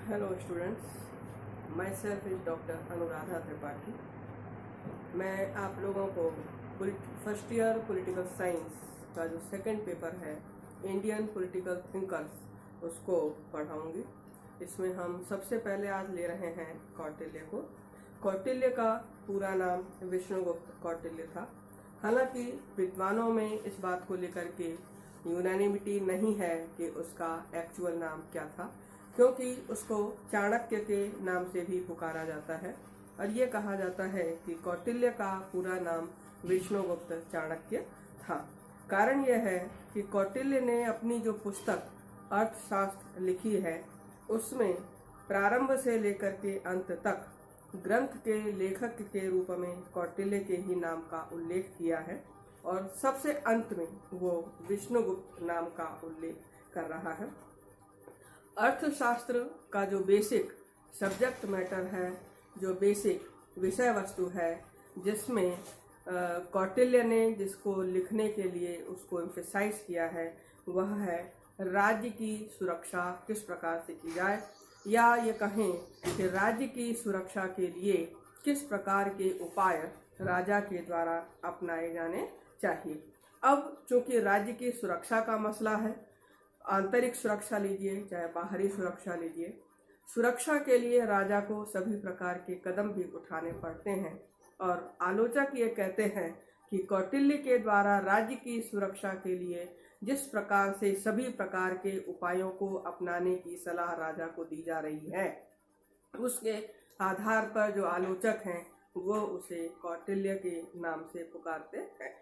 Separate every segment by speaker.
Speaker 1: Hello students, my self is doctor Anuradha Tripathi. मैं आप लोगों को फर्स्ट ईयर पॉलिटिकल साइंस का जो सेकंड पेपर है इंडियन पॉलिटिकल थिंकर्स उसको पढ़ाऊंगी। इसमें हम सबसे पहले आज ले रहे हैं कौटिल्य को। कौटिल्य का पूरा नाम विष्णुगुप्त कौटिल्य था। हालांकि विद्वानों में इस बात को लेकर के यूनानिमिटी नहीं है कि उसका एक्चुअल नाम क्या था, क्योंकि उसको चाणक्य के नाम से भी पुकारा जाता है और ये कहा जाता है कि कौटिल्य का पूरा नाम विष्णुगुप्त चाणक्य था। कारण यह है कि कौटिल्य ने अपनी जो पुस्तक अर्थशास्त्र लिखी है उसमें प्रारंभ से लेकर के अंत तक ग्रंथ के लेखक के रूप में कौटिल्य के ही नाम का उल्लेख किया है और सबसे अंत में वो विष्णुगुप्त नाम का उल्लेख कर रहा है। अर्थशास्त्र का जो बेसिक सब्जेक्ट मैटर है, जो बेसिक विषय वस्तु है, जिसमें कौटिल्य ने जिसको लिखने के लिए उसको एम्फेसाइज किया है, वह है राज्य की सुरक्षा किस प्रकार से की जाए, या ये कहें कि राज्य की सुरक्षा के लिए किस प्रकार के उपाय राजा के द्वारा अपनाए जाने चाहिए। अब चूंकि राज्य की सुरक्षा का मसला है, आंतरिक सुरक्षा लीजिए चाहे बाहरी सुरक्षा लीजिए, सुरक्षा के लिए राजा को सभी प्रकार के कदम भी उठाने पड़ते हैं और आलोचक ये कहते हैं कि कौटिल्य के द्वारा राज्य की सुरक्षा के लिए जिस प्रकार से सभी प्रकार के उपायों को अपनाने की सलाह राजा को दी जा रही है, उसके आधार पर जो आलोचक हैं वो उसे कौटिल्य के नाम से पुकारते हैं।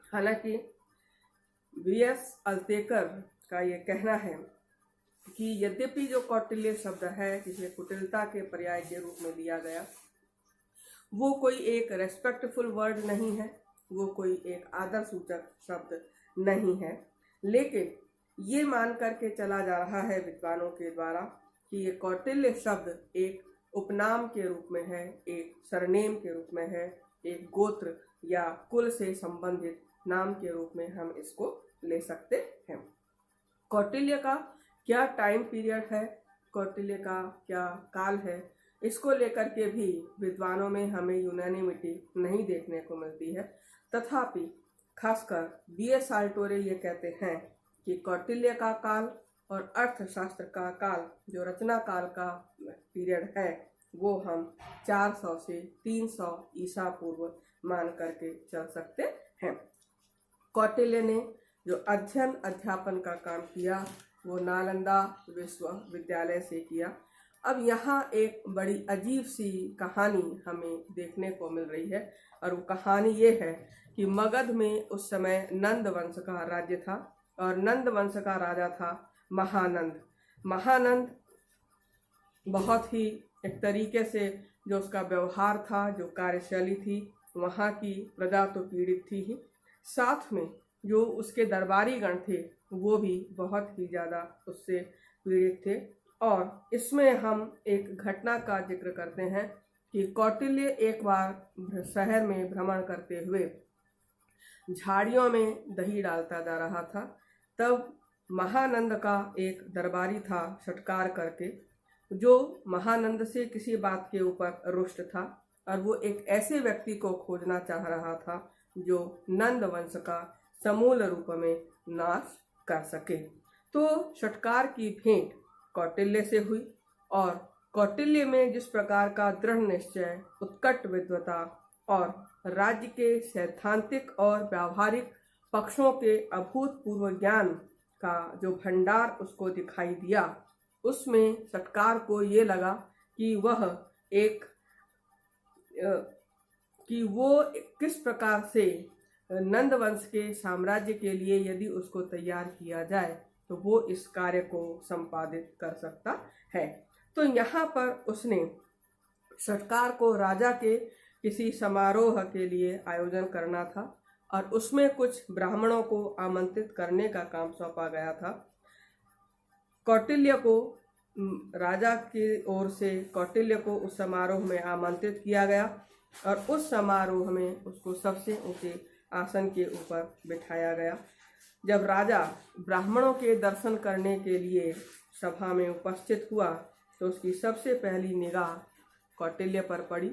Speaker 1: हालांकि वी.एस. अल्तेकर का ये कहना है कि यद्यपि जो कौटिल्य शब्द है जिसे कुटिलता के पर्याय के रूप में लिया गया, वो कोई एक रेस्पेक्टफुल वर्ड नहीं है, वो कोई एक आदर सूचक शब्द नहीं है, लेकिन ये मान करके चला जा रहा है विद्वानों के द्वारा कि ये कौटिल्य शब्द एक उपनाम के रूप में है, एक सरनेम के रूप में है, एक गोत्र या कुल से संबंधित नाम के रूप में हम इसको ले सकते हैं। कौटिल्य का क्या टाइम पीरियड है, कौटिल्य का क्या काल है, इसको लेकर के भी विद्वानों में हमें यूनानिमिटी नहीं देखने को मिलती है। तथापि खासकर बी.एस. साल्टोरे ये कहते हैं कि कौटिल्य का काल और अर्थशास्त्र का काल, जो रचना काल का पीरियड है, वो हम 400 से 300 ईसा पूर्व मान करके चल सकते हैं। कौटिल्य ने जो अध्ययन अध्यापन का काम किया वो नालंदा विश्वविद्यालय से किया। अब यहाँ एक बड़ी अजीब सी कहानी हमें देखने को मिल रही है और वो कहानी ये है कि मगध में उस समय नंद वंश का राज्य था और नंद वंश का राजा था महानंद। महानंद बहुत ही एक तरीके से जो उसका व्यवहार था, जो कार्यशैली थी, वहाँ की प्रजा तो पीड़ित थी ही, साथ में जो उसके दरबारी गण थे वो भी बहुत ही ज़्यादा उससे पीड़ित थे। और इसमें हम एक घटना का जिक्र करते हैं कि कौटिल्य एक बार शहर में भ्रमण करते हुए झाड़ियों में दही डालता जा रहा था। तब महानंद का एक दरबारी था सटकार करके, जो महानंद से किसी बात के ऊपर रुष्ट था और वो एक ऐसे व्यक्ति को खोजना चाह रहा था जो नंद वंश का समूल रूप में नाश कर सके। तो षटकार की भेंट कौटिल्य से हुई और कौटिल्य में जिस प्रकार का दृढ़ निश्चय, उत्कट विद्वता और राज्य के सैद्धांतिक और व्यावहारिक पक्षों के अभूतपूर्व ज्ञान का जो भंडार उसको दिखाई दिया, उसमें षटकार को ये लगा कि वो किस प्रकार से नंद वंश के साम्राज्य के लिए यदि उसको तैयार किया जाए तो वो इस कार्य को संपादित कर सकता है। तो यहाँ पर उसने षटकार को राजा के किसी समारोह के लिए आयोजन करना था और उसमें कुछ ब्राह्मणों को आमंत्रित करने का काम सौंपा गया था। कौटिल्य को राजा की ओर से कौटिल्य को उस समारोह में आमंत्रित किया गया और उस समारोह में उसको सबसे ऊंचे आसन के ऊपर बिठाया गया। जब राजा ब्राह्मणों के दर्शन करने के लिए सभा में उपस्थित हुआ तो उसकी सबसे पहली निगाह कौटिल्य पर पड़ी।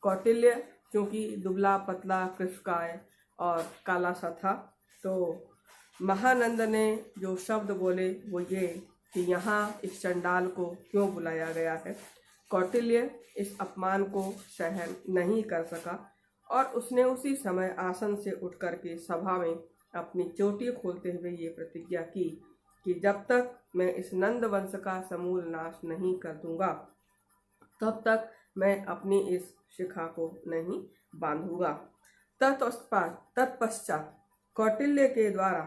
Speaker 1: कौटिल्य क्योंकि दुबला पतला कृष्णकाय और काला सा था, तो महानंद ने जो शब्द बोले वो ये कि यहाँ इस चंडाल को क्यों बुलाया गया है। कौटिल्य इस अपमान को सहन नहीं कर सका और उसने उसी समय आसन से उठकर के सभा में अपनी चोटी खोलते हुए ये प्रतिज्ञा की कि जब तक मैं इस नंद वंश का समूल नाश नहीं कर दूंगा तब तक मैं अपनी इस शिखा को नहीं बांधूंगा। तत्पश्चात कौटिल्य के द्वारा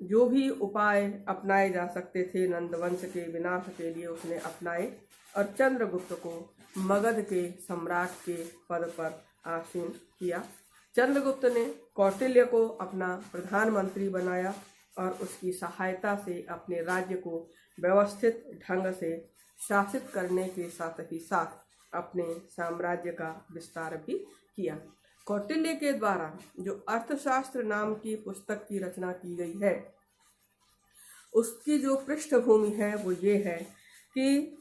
Speaker 1: जो भी उपाय अपनाए जा सकते थे नंदवंश के विनाश के लिए उसने अपनाए और चंद्रगुप्त को मगध के सम्राट के पद पर आसीन किया। चंद्रगुप्त ने कौटिल्य को अपना प्रधानमंत्री बनाया और उसकी सहायता से अपने राज्य को व्यवस्थित ढंग से शासित करने के साथ ही साथ अपने साम्राज्य का विस्तार भी किया। कौटिल्य के द्वारा जो अर्थशास्त्र नाम की पुस्तक की रचना की गई है उसकी जो पृष्ठभूमि है वो ये है कि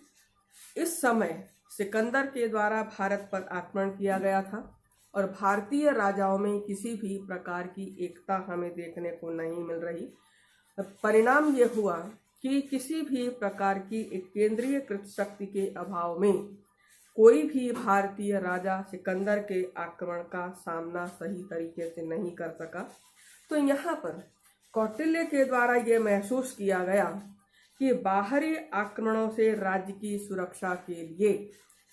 Speaker 1: इस समय सिकंदर के द्वारा भारत पर आक्रमण किया गया था और भारतीय राजाओं में किसी भी प्रकार की एकता हमें देखने को नहीं मिल रही। परिणाम ये हुआ कि किसी भी प्रकार की एक केंद्रीयकृत शक्ति के अभाव में कोई भी भारतीय राजा सिकंदर के आक्रमण का सामना सही तरीके से नहीं कर सका। तो यहाँ पर कौटिल्य के द्वारा ये महसूस किया गया कि बाहरी आक्रमणों से राज्य की सुरक्षा के लिए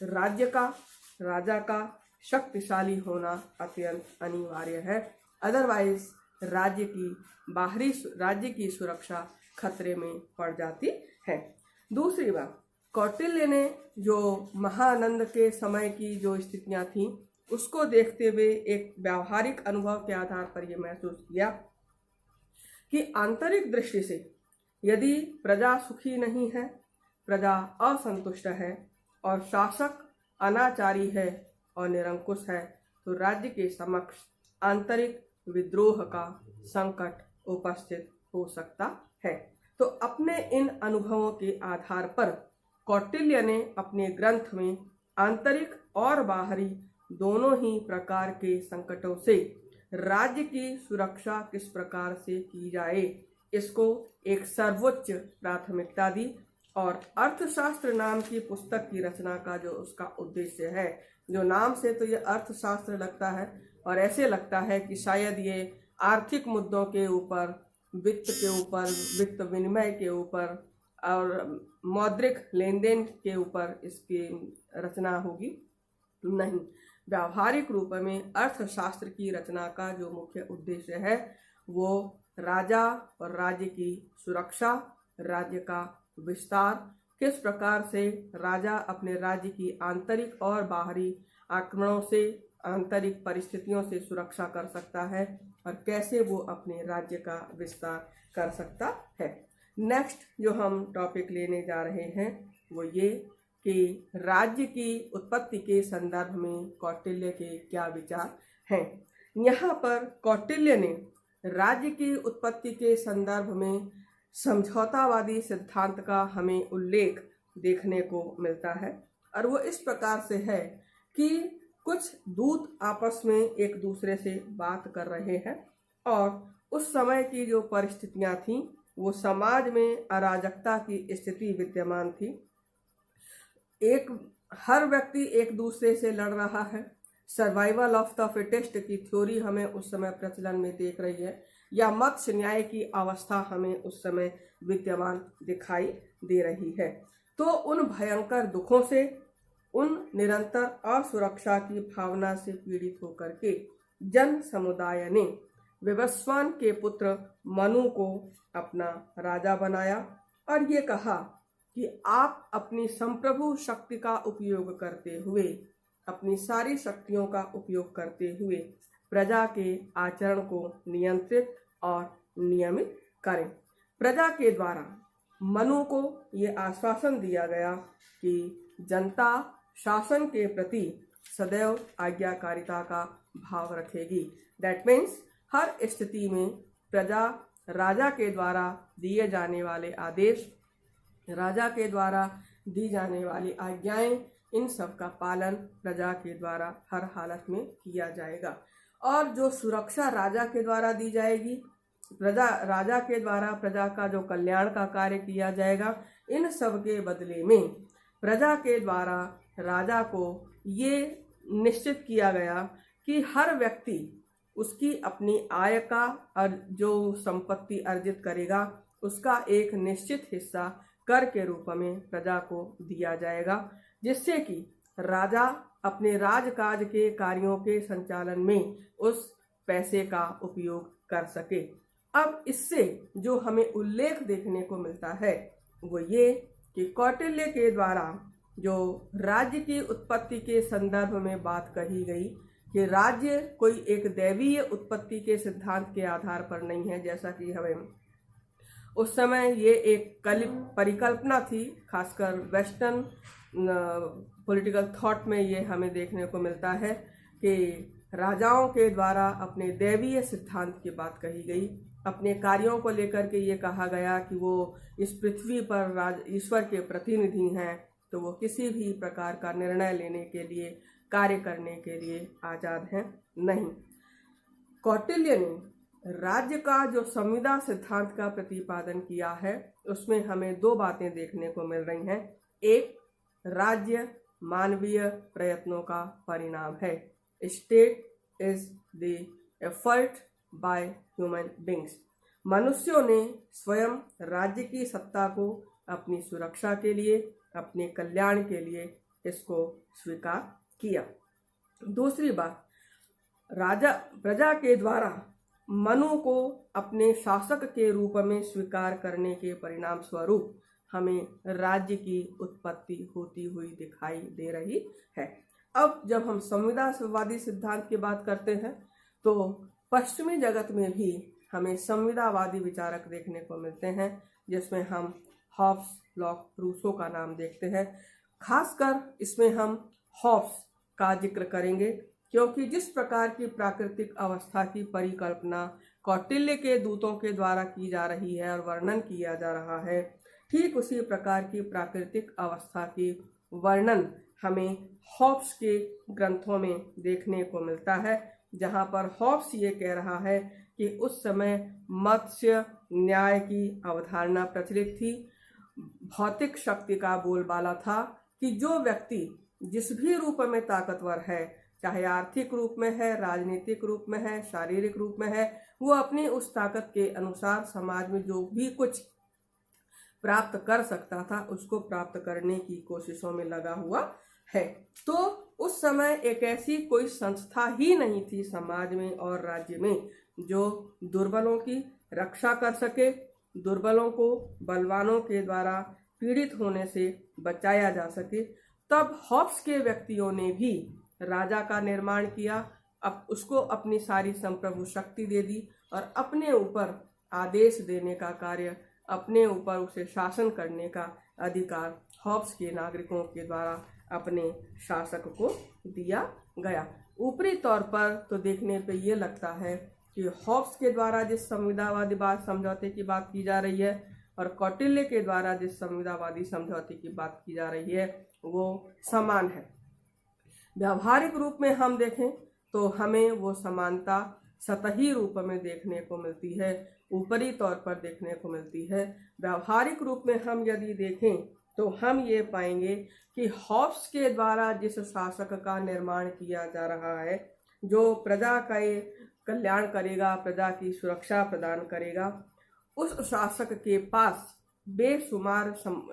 Speaker 1: राजा का शक्तिशाली होना अत्यंत अनिवार्य है, अदरवाइज राज्य की सुरक्षा खतरे में पड़ जाती है। दूसरी बात, कौटिल्य ने जो महानंद के समय की जो स्थितियां थीं उसको देखते हुए एक व्यावहारिक अनुभव के आधार पर यह महसूस किया कि आंतरिक दृष्टि से यदि प्रजा सुखी नहीं है, प्रजा असंतुष्ट है और शासक अनाचारी है और निरंकुश है तो राज्य के समक्ष आंतरिक विद्रोह का संकट उपस्थित हो सकता है। तो अपने इन अनुभवों के आधार पर कौटिल्य ने अपने ग्रंथ में आंतरिक और बाहरी दोनों ही प्रकार के संकटों से राज्य की सुरक्षा किस प्रकार से की जाए इसको एक सर्वोच्च प्राथमिकता दी और अर्थशास्त्र नाम की पुस्तक की रचना का जो उसका उद्देश्य है, जो नाम से तो ये अर्थशास्त्र लगता है और ऐसे लगता है कि शायद ये आर्थिक मुद्दों के ऊपर, वित्त के ऊपर, वित्त विनिमय के ऊपर और मौद्रिक लेन देन के ऊपर इसकी रचना होगी। नहीं, व्यावहारिक रूप में अर्थशास्त्र की रचना का जो मुख्य उद्देश्य है वो राजा और राज्य की सुरक्षा, राज्य का विस्तार, किस प्रकार से राजा अपने राज्य की आंतरिक और बाहरी आक्रमणों से, आंतरिक परिस्थितियों से सुरक्षा कर सकता है और कैसे वो अपने राज्य का विस्तार कर सकता है। नेक्स्ट जो हम टॉपिक लेने जा रहे हैं वो ये कि राज्य की उत्पत्ति के संदर्भ में कौटिल्य के क्या विचार हैं। यहाँ पर कौटिल्य ने राज्य की उत्पत्ति के संदर्भ में समझौतावादी सिद्धांत का हमें उल्लेख देखने को मिलता है और वो इस प्रकार से है कि कुछ दूत आपस में एक दूसरे से बात कर रहे हैं और उस समय की जो परिस्थितियां थीं वो समाज में अराजकता की स्थिति विद्यमान थी। हर व्यक्ति एक दूसरे से लड़ रहा है। सर्वाइवल ऑफ द फिटेस्ट की थ्योरी हमें उस समय प्रचलन में देख रही है या मत्स्य न्याय की अवस्था हमें उस समय विद्यमान दिखाई दे रही है। तो उन भयंकर दुखों से, उन निरंतर असुरक्षा की भावना से पीड़ित होकर के जन समुदाय ने विवस्वान के पुत्र मनु को अपना राजा बनाया और ये कहा कि आप अपनी संप्रभु शक्ति का उपयोग करते हुए, अपनी सारी शक्तियों का उपयोग करते हुए प्रजा के आचरण को नियंत्रित और नियमित करें। प्रजा के द्वारा मनु को ये आश्वासन दिया गया कि जनता शासन के प्रति सदैव आज्ञाकारिता का भाव रखेगी। दैट मीन्स हर स्थिति में प्रजा राजा के द्वारा दिए जाने वाले आदेश, राजा के द्वारा दी जाने वाली आज्ञाएं, इन सब का पालन प्रजा के द्वारा हर हालत में किया जाएगा। और जो सुरक्षा राजा के द्वारा दी जाएगी, राजा के द्वारा प्रजा का जो कल्याण का कार्य किया जाएगा, इन सब के बदले में प्रजा के द्वारा राजा को ये निश्चित किया गया कि हर व्यक्ति उसकी अपनी आय का और जो संपत्ति अर्जित करेगा उसका एक निश्चित हिस्सा कर के रूप में प्रजा को दिया जाएगा, जिससे कि राजा अपने राजकाज के कार्यों के संचालन में उस पैसे का उपयोग कर सके। अब इससे जो हमें उल्लेख देखने को मिलता है वो ये कि कौटिल्य के द्वारा जो राज्य की उत्पत्ति के संदर्भ में बात कही गई कि राज्य कोई एक दैवीय उत्पत्ति के सिद्धांत के आधार पर नहीं है, जैसा कि हमें उस समय ये एक परिकल्पना थी, खासकर वेस्टर्न पॉलिटिकल थॉट में ये हमें देखने को मिलता है कि राजाओं के द्वारा अपने दैवीय सिद्धांत की बात कही गई। अपने कार्यों को लेकर के ये कहा गया कि वो इस पृथ्वी पर ईश्वर के प्रतिनिधि हैं, तो वो किसी भी प्रकार का निर्णय लेने के लिए, कार्य करने के लिए आजाद हैं नहीं। कौटिल्य ने राज्य का जो संविदा सिद्धांत का प्रतिपादन किया है उसमें हमें दो बातें देखने को मिल रही हैं। एक, राज्य मानवीय प्रयत्नों का परिणाम है। State is the effort by human beings. मनुष्यों ने स्वयं राज्य की सत्ता को अपनी सुरक्षा के लिए, अपने कल्याण के लिए इसको स्वीकार किया। दूसरी बात, प्रजा के द्वारा मनु को अपने शासक के रूप में स्वीकार करने के परिणाम स्वरूप हमें राज्य की उत्पत्ति होती हुई दिखाई दे रही है। अब जब हम संविदावादी सिद्धांत की बात करते हैं तो पश्चिमी जगत में भी हमें संविदावादी विचारक देखने को मिलते हैं, जिसमें हम हॉब्स, लॉक, रूसो का नाम देखते हैं। खासकर इसमें हम हॉब्स का जिक्र करेंगे, क्योंकि जिस प्रकार की प्राकृतिक अवस्था की परिकल्पना कौटिल्य के दूतों के द्वारा की जा रही है और वर्णन किया जा रहा है, ठीक उसी प्रकार की प्राकृतिक अवस्था की वर्णन हमें हॉब्स के ग्रंथों में देखने को मिलता है, जहां पर हॉब्स ये कह रहा है कि उस समय मत्स्य न्याय की अवधारणा प्रचलित थी। भौतिक शक्ति का बोलबाला था कि जो व्यक्ति जिस भी रूप में ताकतवर है, चाहे आर्थिक रूप में है, राजनीतिक रूप में है, शारीरिक रूप में है, वो अपनी उस ताकत के अनुसार समाज में जो भी कुछ प्राप्त कर सकता था उसको प्राप्त करने की कोशिशों में लगा हुआ है। तो उस समय एक ऐसी कोई संस्था ही नहीं थी समाज में और राज्य में जो दुर्बलों की रक्षा कर सके, दुर्बलों को बलवानों के द्वारा पीड़ित होने से बचाया जा सके। तब हॉब्स के व्यक्तियों ने भी राजा का निर्माण किया, अब उसको अपनी सारी संप्रभु शक्ति दे दी और अपने ऊपर आदेश देने का कार्य, अपने ऊपर उसे शासन करने का अधिकार हॉब्स के नागरिकों के द्वारा अपने शासक को दिया गया। ऊपरी तौर पर तो देखने पे ये लगता है कि हॉब्स के द्वारा जिस संविदावादी समझौते की बात की जा रही है और कौटिल्य के द्वारा जिस संविदावादी समझौते की बात की जा रही है वो समान है। व्यावहारिक रूप में हम देखें तो हमें वो समानता सतही रूप में देखने को मिलती है, ऊपरी तौर पर देखने को मिलती है। व्यावहारिक रूप में हम यदि देखें तो हम ये पाएंगे कि हॉब्स के द्वारा जिस शासक का निर्माण किया जा रहा है, जो प्रजा का कल्याण करेगा, प्रजा की सुरक्षा प्रदान करेगा, उस शासक के पास बेशुमार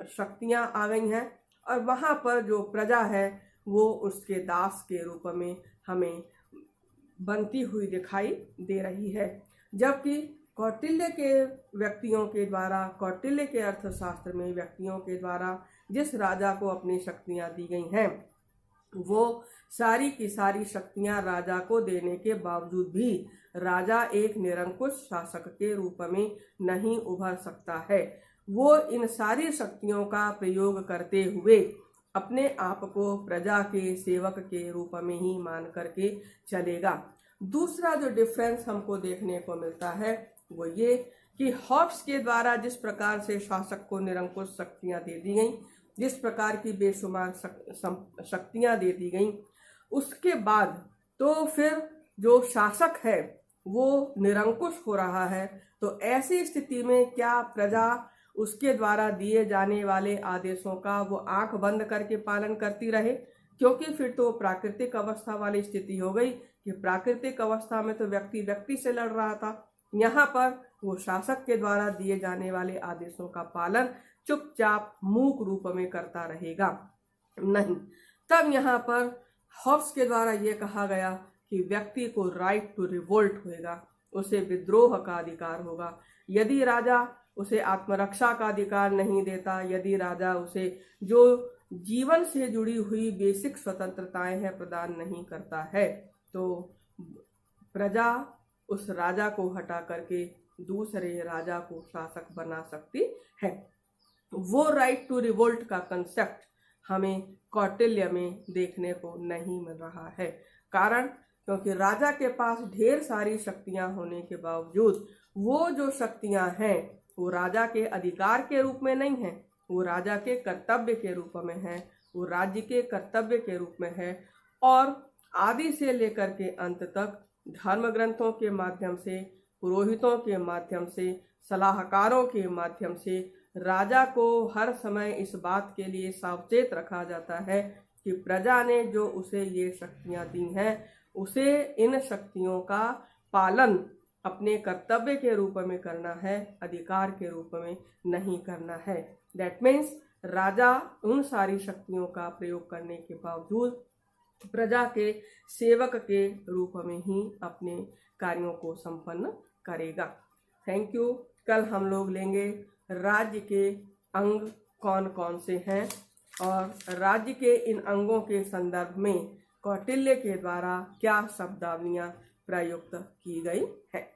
Speaker 1: शक्तियां आ गई हैं और वहां पर जो प्रजा है वो उसके दास के रूप में हमें बनती हुई दिखाई दे रही है। जबकि कौटिल्य के व्यक्तियों के द्वारा, कौटिल्य के अर्थशास्त्र में व्यक्तियों के द्वारा जिस राजा को अपनी शक्तियां दी गई हैं, वो सारी की सारी शक्तियां राजा को देने के बावजूद भी राजा एक निरंकुश शासक के रूप में नहीं उभर सकता है। वो इन सारी शक्तियों का प्रयोग करते हुए अपने आप को प्रजा के सेवक के रूप में ही मान करके चलेगा। दूसरा जो डिफरेंस हमको देखने को मिलता है वो ये कि हॉब्स के द्वारा जिस प्रकार से शासक को निरंकुश शक्तियां दे दी गई, जिस प्रकार की बेशुमार शक्तियां दे दी गई, उसके बाद तो फिर जो शासक है वो निरंकुश हो रहा है, तो ऐसी स्थिति में क्या प्रजा उसके द्वारा दिए जाने वाले आदेशों का वो आंख बंद करके पालन करती रहे? क्योंकि फिर तो प्राकृतिक अवस्था वाली स्थिति हो गई कि प्राकृतिक अवस्था में तो व्यक्ति व्यक्ति से लड़ रहा था, यहाँ पर वो शासक के द्वारा दिए जाने वाले आदेशों का पालन चुपचाप मूक रूप में करता रहेगा? नहीं। तब यहाँ पर हॉब्स के द्वारा ये कहा गया कि व्यक्ति को राइट टू रिवोल्ट होगा, उसे विद्रोह का अधिकार होगा। यदि राजा उसे आत्मरक्षा का अधिकार नहीं देता, यदि राजा उसे जो जीवन से जुड़ी हुई बेसिक स्वतंत्रताएं हैं प्रदान नहीं करता है, तो प्रजा उस राजा को हटा करके दूसरे राजा को शासक बना सकती है। वो राइट टू रिवोल्ट का कंसेप्ट हमें कौटिल्य में देखने को नहीं मिल रहा है। कारण क्योंकि राजा के पास ढेर सारी शक्तियां होने के बावजूद वो जो शक्तियां हैं वो राजा के अधिकार के रूप में नहीं है, वो राजा के कर्तव्य के रूप में है, वो राज्य के कर्तव्य के रूप में है। और आदि से लेकर के अंत तक धर्म ग्रंथों के माध्यम से, पुरोहितों के माध्यम से, सलाहकारों के माध्यम से राजा को हर समय इस बात के लिए सावचेत रखा जाता है कि प्रजा ने जो उसे ये शक्तियां दी हैं उसे इन शक्तियों का पालन अपने कर्तव्य के रूप में करना है, अधिकार के रूप में नहीं करना है। दैट मीन्स राजा उन सारी शक्तियों का प्रयोग करने के बावजूद प्रजा के सेवक के रूप में ही अपने कार्यों को संपन्न करेगा। Thank you. कल हम लोग लेंगे राज्य के अंग कौन कौन से हैं और राज्य के इन अंगों के संदर्भ में कौटिल्य के द्वारा क्या शब्दावलियां प्रयुक्त की गई है।